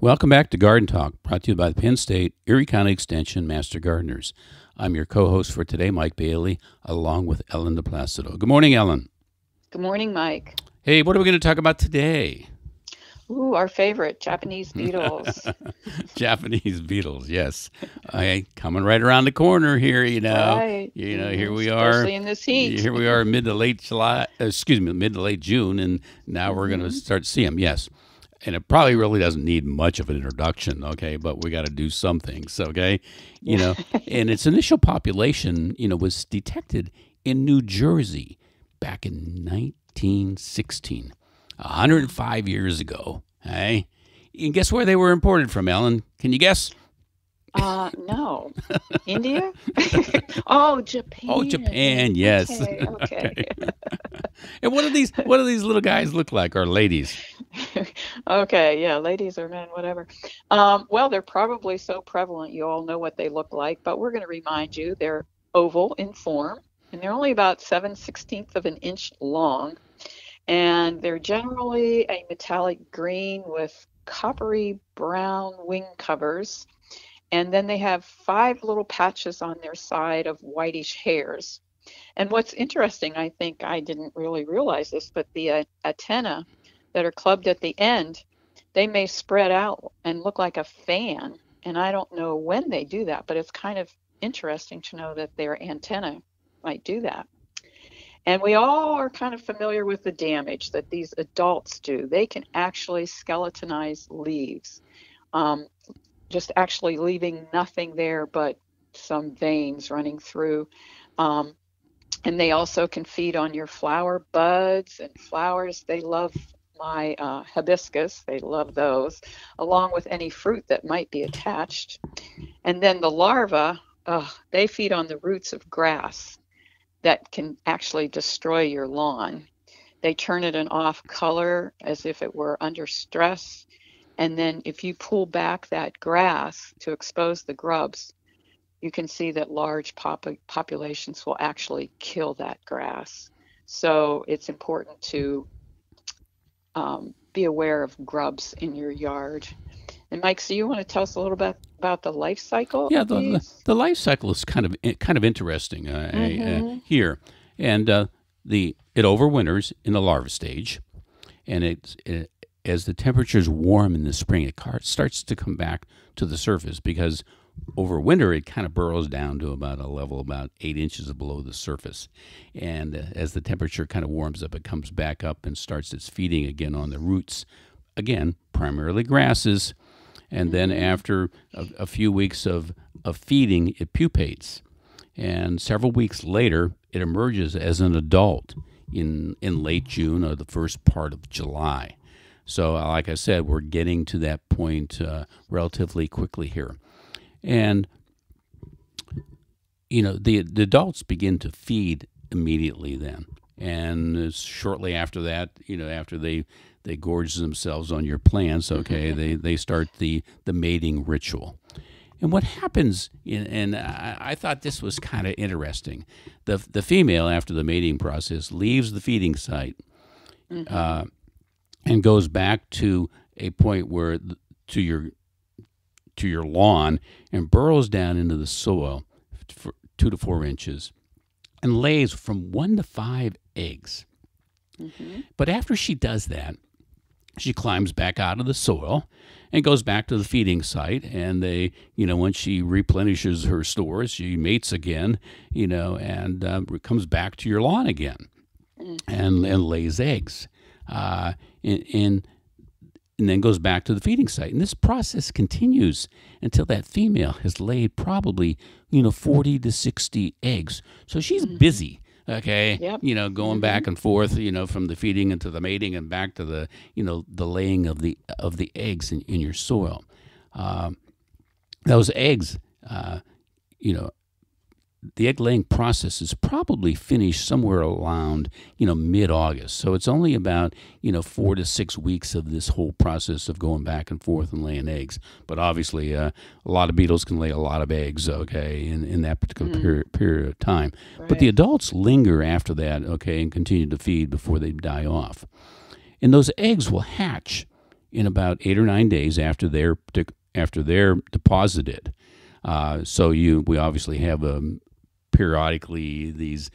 Welcome back to Garden Talk, brought to you by the Penn State Erie County Extension Master Gardeners. I'm your co-host for today, Mike Bailey, along with Ellen DePlacido. Good morning, Ellen. Good morning, Mike. Hey, what are we going to talk about today? Ooh, our favorite, Japanese beetles. Japanese beetles, yes. Coming right around the corner here, Right. Here we are. Especially in this heat. Here we are mid to late June, and now we're going to start to see them, yes. And it probably really doesn't need much of an introduction, okay? But we got to do some things, okay? And its initial population, was detected in New Jersey back in 1916, 105 years ago, hey? And guess where they were imported from, Ellen? Can you guess? No. India? Oh, Japan. Oh, Japan, yes. Okay. And what do these little guys look like, or ladies? Okay, yeah, ladies or men, whatever. Well, they're probably so prevalent you all know what they look like, but we're going to remind you they're oval in form, and they're only about 7/16 of an inch long, and they're generally a metallic green with coppery brown wing covers. And then they have 5 little patches on their side of whitish hairs. And what's interesting, I think I didn't really realize this, but the antennae that are clubbed at the end, they may spread out and look like a fan. And I don't know when they do that, but it's kind of interesting to know that their antennae might do that. And we all are kind of familiar with the damage that these adults do. They can actually skeletonize leaves. Just actually leaving nothing there but some veins running through. And they also can feed on your flower buds and flowers. They love my hibiscus. They love those, along with any fruit that might be attached. And then the larvae, they feed on the roots of grass that can actually destroy your lawn. They turn it an off color as if it were under stress. And then if you pull back that grass to expose the grubs, you can see that large populations will actually kill that grass. So it's important to be aware of grubs in your yard. And Mike, so you want to tell us a little bit about the life cycle? Yeah, of these? the life cycle is kind of interesting here, and it overwinters in the larva stage, and as the temperatures warm in the spring, it starts to come back to the surface because over winter it kind of burrows down to about a level about 8 inches below the surface. And as the temperature kind of warms up, it comes back up and starts its feeding again on the roots, again, primarily grasses. And then after a few weeks of feeding, it pupates. And several weeks later, it emerges as an adult in late June or the first part of July. So, like I said, we're getting to that point relatively quickly here. And, the adults begin to feed immediately then. And shortly after that, after they gorge themselves on your plants, okay, they start the mating ritual. And what happens, and I thought this was kind of interesting, the female, after the mating process, leaves the feeding site, and goes back to a point where to your lawn and burrows down into the soil for 2 to 4 inches and lays from 1 to 5 eggs. But after she does that, she climbs back out of the soil and goes back to the feeding site. And when she replenishes her stores, she mates again, and comes back to your lawn again and lays eggs. And then goes back to the feeding site. And this process continues until that female has laid probably, 40 to 60 eggs. So she's busy, okay? Yep. Going back and forth, from the feeding into the mating and back to the, the laying of the eggs in your soil. Those eggs, the egg laying process is probably finished somewhere around, mid-August. So it's only about, 4 to 6 weeks of this whole process of going back and forth and laying eggs. But obviously, a lot of beetles can lay a lot of eggs, okay, in that particular period of time. Right. But the adults linger after that, okay, and continue to feed before they die off. And those eggs will hatch in about 8 or 9 days after they're deposited. We obviously have periodically these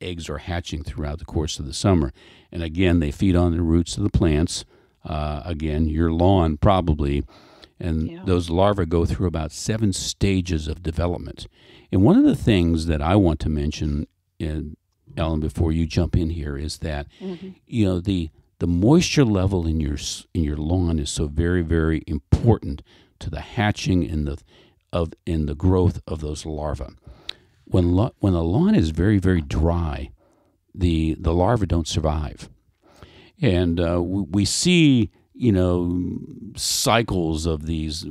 eggs are hatching throughout the course of the summer, and again they feed on the roots of the plants. Again, your lawn probably, and those larvae go through about 7 stages of development. And one of the things that I want to mention, Ellen, before you jump in here, is that the moisture level in your lawn is so very, very important to the hatching and the growth of those larvae. When the lawn is very, very dry, the larvae don't survive, and we see cycles of these.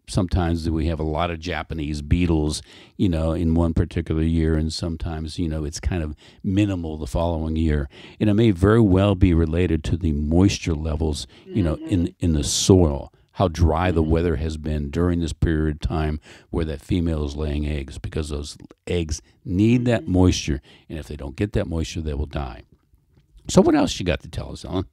Sometimes we have a lot of Japanese beetles, in one particular year, and sometimes, it's kind of minimal the following year. And it may very well be related to the moisture levels, in the soil, how dry the weather has been during this period of time where that female is laying eggs, because those eggs need that moisture, and if they don't get that moisture, they will die. So what else you got to tell us, Ellen?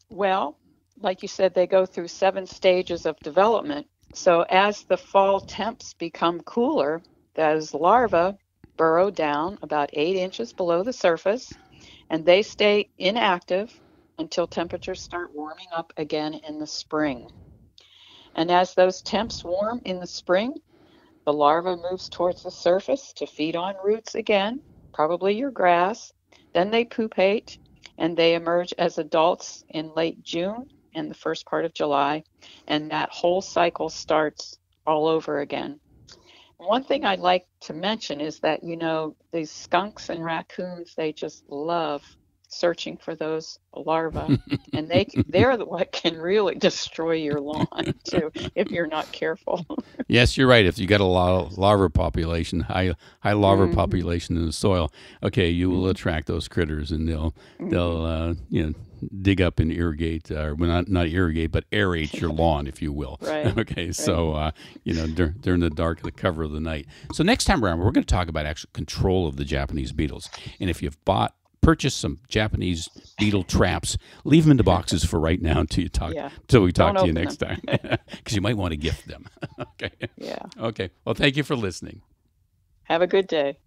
Well, like you said, they go through 7 stages of development. So as the fall temps become cooler, those larvae burrow down about 8 inches below the surface, and they stay inactive until temperatures start warming up again in the spring. And as those temps warm in the spring, the larva moves towards the surface to feed on roots again, probably your grass. Then they pupate, and they emerge as adults in late June and the first part of July, and that whole cycle starts all over again. One thing I'd like to mention is that, these skunks and raccoons, they just love searching for those larvae, and they're what can really destroy your lawn too if you're not careful. Yes, you're right. If you got a larva population, high larva population in the soil, okay, you will attract those critters, and they'll dig up and irrigate, not irrigate, but aerate your lawn, if you will. Right. Okay, so during the dark, the cover of the night. So next time around, we're going to talk about actual control of the Japanese beetles, and if you've purchase some Japanese beetle traps. Leave them in the boxes for right now until we talk to you next time, because you might want to gift them. Okay. Yeah. Okay. Well, thank you for listening. Have a good day.